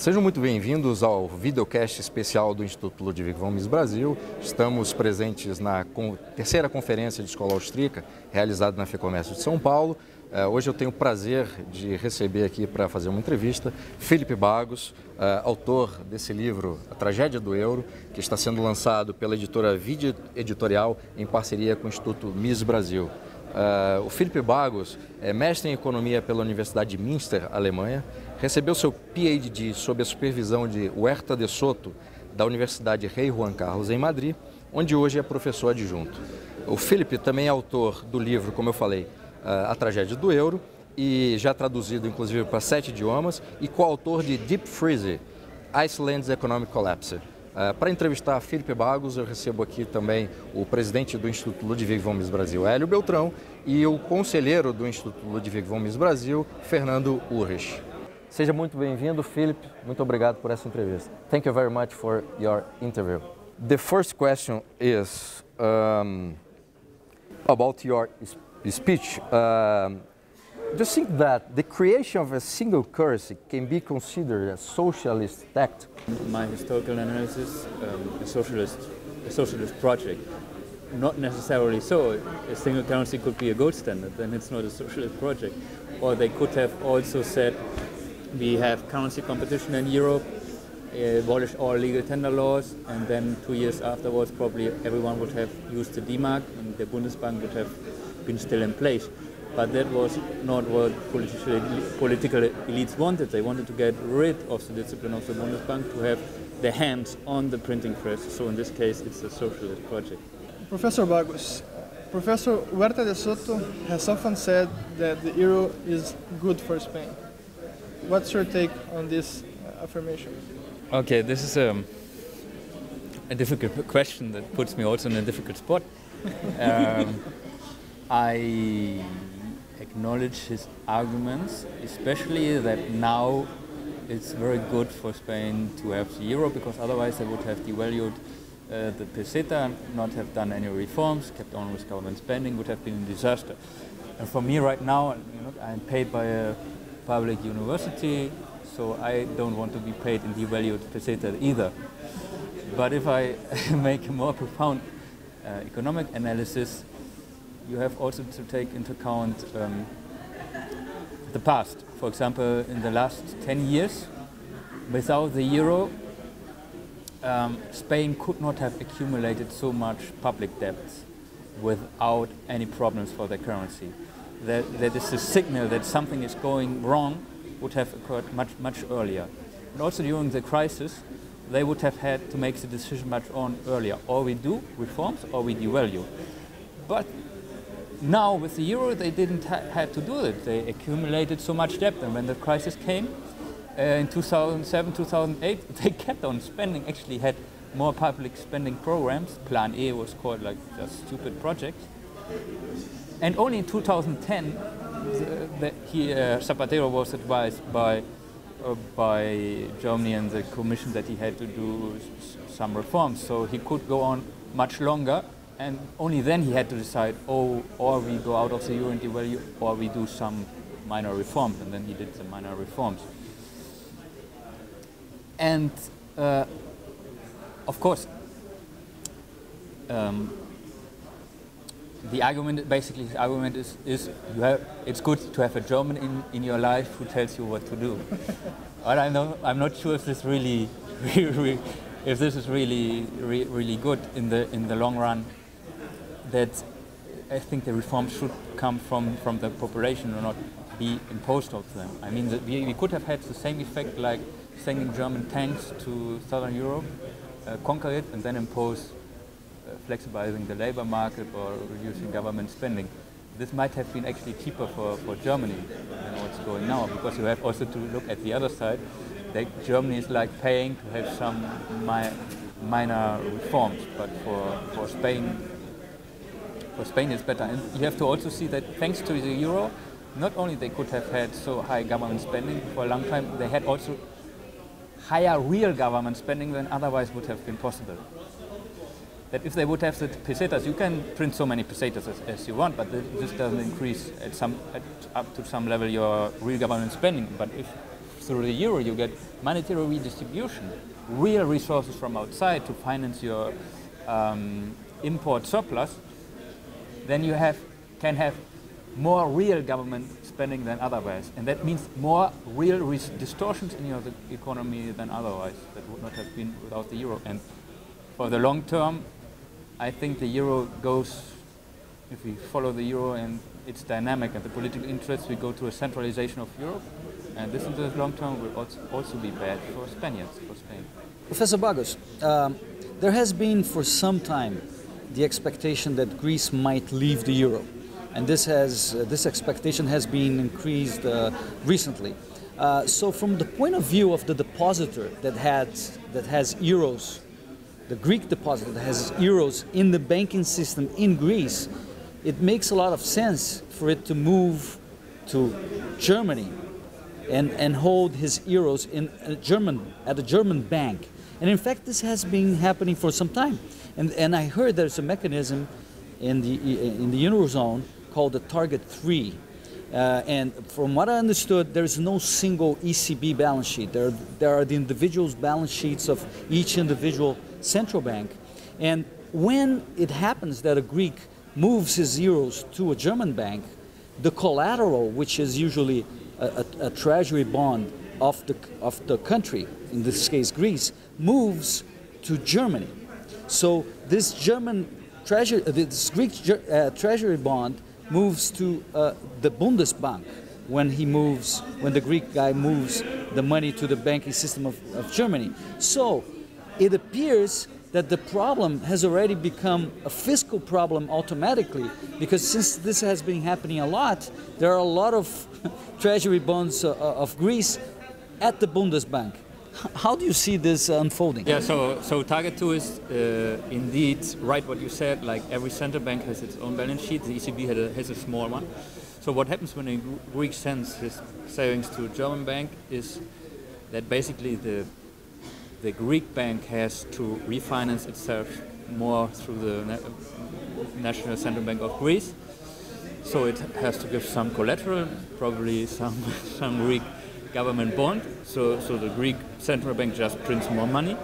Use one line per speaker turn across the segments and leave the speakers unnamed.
Sejam muito bem-vindos ao videocast especial do Instituto Ludwig von Mises Brasil. Estamos presentes na terceira conferência de escola austríaca, realizada na FEComércio de São Paulo. Hoje eu tenho o prazer de receber aqui para fazer uma entrevista Philipp Bagus, autor desse livro, A Tragédia do Euro, que está sendo lançado pela editora Vídeo Editorial em parceria com o Instituto Mises Brasil. O Philipp Bagus é mestre em economia pela Universidade de Münster, Alemanha, recebeu seu PhD sob a supervisão de Huerta de Soto, da Universidade Rei Juan Carlos, em Madrid, onde hoje é professor adjunto. O Philipp também é autor do livro, como eu falei, A Tragédia do Euro, e já traduzido inclusive para 7 idiomas, e coautor de Deep Freeze, Iceland's Economic Collapse. Para entrevistar Philipp Bagus, eu recebo aqui também o presidente do Instituto Ludwig von Mises Brasil, Hélio Beltrão, e o conselheiro do Instituto Ludwig von Mises Brasil, Fernando Urrich. Seja muito bem-vindo, Philipp. Muito obrigado por essa entrevista. Thank you very much for your interview. The first question is about your speech. Do you think that the creation of a single currency can be considered a socialist act?
My historical analysis, a socialist project. Not necessarily so. A single currency could be a gold standard, then it's not a socialist project. Or they could have also said, we have currency competition in Europe, abolish all legal tender laws, and then 2 years afterwards probably everyone would have used the D-Mark and the Bundesbank would have been still in place. But that was not what political elites wanted. They wanted to get rid of the discipline of the Bundesbank, to have their hands on the printing press. So in this case, it's a socialist project.
Professor Bagus, Professor Huerta de Soto has often said that the euro is good for Spain. What's your take on this affirmation?
Okay, this is a difficult question that puts me also in a difficult spot. I acknowledge his arguments, especially that now it's very good for Spain to have the euro, because otherwise they would have devalued the peseta, not have done any reforms, kept on with government spending, would have been a disaster. And for me right now, I'm paid by a public university, so I don't want to be paid in devalued peseta either. But if I make a more profound economic analysis, you have also to take into account the past. For example, in the last 10 years, without the euro, Spain could not have accumulated so much public debt without any problems for their currency. That is a signal that something is going wrong would have occurred much earlier. And also during the crisis, they would have had to make the decision much earlier. Or we do reforms or we devalue. But now with the euro, they didn't have to do it. They accumulated so much debt, and when the crisis came in 2007, 2008, they kept on spending. Actually, had more public spending programs. Plan A was called like just stupid projects. And only in 2010, Zapatero was advised by Germany and the Commission that he had to do some reforms, so he could go on much longer. And only then he had to decide, or we go out of the euro and devalue, or we do some minor reforms. And then he did the minor reforms. And of course, the argument is it's good to have a German in your life who tells you what to do. But I'm not sure if this really really good in the long run. That I think the reforms should come from the population and not be imposed on them. I mean, we could have had the same effect like sending German tanks to southern Europe, conquer it, and then impose flexibilizing the labor market or reducing government spending. This might have been actually cheaper for Germany than what's going now, because you have also to look at the other side. That Germany is like paying to have some minor reforms, but for Spain it's better. And you have to also see that thanks to the euro, not only they could have had so high government spending for a long time, they had also higher real government spending than otherwise would have been possible. That if they would have the pesetas, you can print so many pesetas as you want, but this doesn't increase up to some level your real government spending. But if through the euro you get monetary redistribution, real resources from outside to finance your import surplus, then you can have more real government spending than otherwise. And that means more real distortions in your economy than otherwise. That would not have been without the euro. And for the long term, I think the euro goes, if we follow the euro and its dynamic and the political interests, we go to a centralization of Europe. And this in the long term will also be bad for Spaniards, for Spain.
Professor Bagus, there has been for some time the expectation that Greece might leave the euro. And this expectation has been increased recently. So from the point of view of the depositor that has euros, the Greek depositor that has euros in the banking system in Greece, it makes a lot of sense for it to move to Germany and hold his euros at a German bank. And in fact, this has been happening for some time. And I heard there's a mechanism in the Eurozone called the Target 3. And from what I understood, there is no single ECB balance sheet. There are the individual balance sheets of each individual central bank. And when it happens that a Greek moves his euros to a German bank, the collateral, which is usually a treasury bond of the country, in this case Greece, moves to Germany. So this this Greek treasury bond moves to the Bundesbank when the Greek guy moves the money to the banking system of Germany. So it appears that the problem has already become a fiscal problem automatically, because since this has been happening a lot, there are a lot of treasury bonds of Greece at the Bundesbank. How do you see this unfolding?
Yeah, so Target 2 is indeed right what you said, like every central bank has its own balance sheet, the ECB has a small one. So what happens when a Greek sends his savings to a German bank is that basically the Greek bank has to refinance itself more through the National Central Bank of Greece. So it has to give some collateral, probably some Greek government bond, so the Greek central bank just prints more money,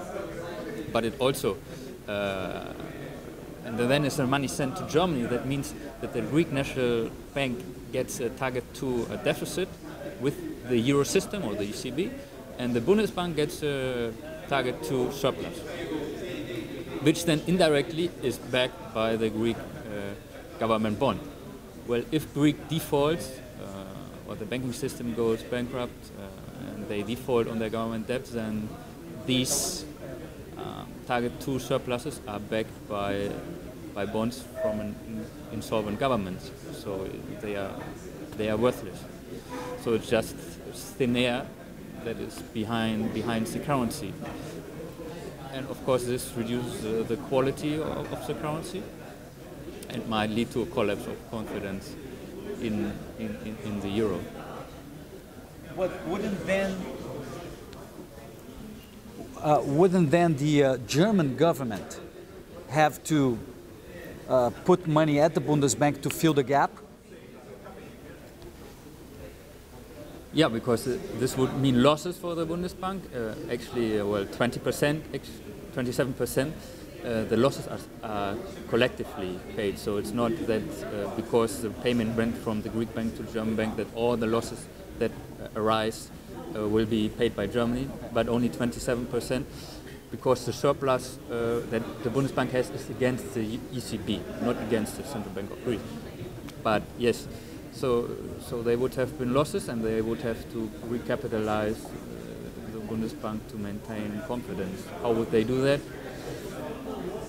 but it also, and then is the money sent to Germany. That means that the Greek National Bank gets a Target 2 deficit with the euro system or the ECB, and the Bundesbank gets a Target 2 surplus, which then indirectly is backed by the Greek government bond. Well, if Greek defaults, or the banking system goes bankrupt and they default on their government debt, then these Target 2 surpluses are backed by bonds from an insolvent government. So they are worthless. So it's just thin air that is behind the currency. And of course this reduces the quality of the currency and might lead to a collapse of confidence in the euro.
But wouldn't then the German government have to put money at the Bundesbank to fill the gap?
Yeah, because this would mean losses for the Bundesbank. Actually, well, 20%, 27%. The losses are collectively paid, so it's not that because the payment went from the Greek bank to the German bank that all the losses that arise will be paid by Germany, but only 27%, because the surplus that the Bundesbank has is against the ECB, not against the Central Bank of Greece. But yes, so they would have been losses, and they would have to recapitalize the Bundesbank to maintain confidence. How would they do that?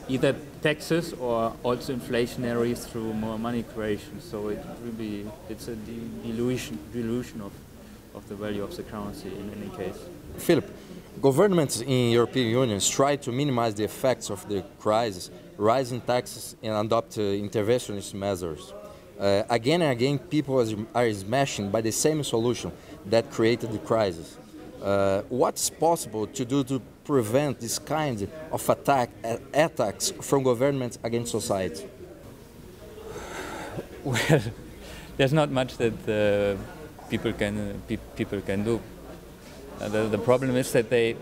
Either taxes or also inflationary through more money creation. So it's a dilution of the value of the currency in any case.
Philipp, governments in European Union try to minimize the effects of the crisis, raising taxes and adopt interventionist measures. Again and again, people are smashing by the same solution that created the crisis. What's possible to do to prevent this kind of attacks from governments against society?
Well, there's not much that people can do. The problem is that they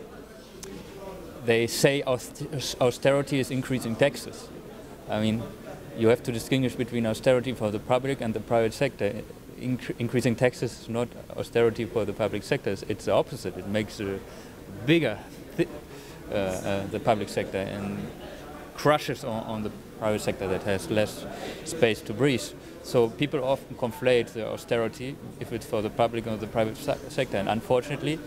say austerity is increasing taxes. I mean, you have to distinguish between austerity for the public and the private sector. Increasing taxes is not austerity for the public sector. It's the opposite. It makes bigger the public sector and crushes on the private sector that has less space to breathe. So people often conflate the austerity if it's for the public or the private sector. And unfortunately,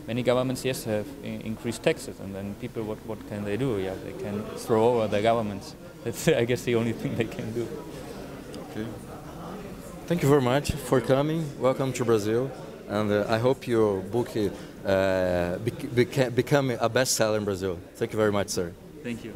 many governments, yes, have increased taxes, and then people, what can they do? Yeah, they can throw over the governments. That's, I guess, the only thing they can do.
Okay. Thank you very much for coming. Welcome to Brazil, and I hope your book become a bestseller in Brazil. Thank you very much, sir.
Thank you.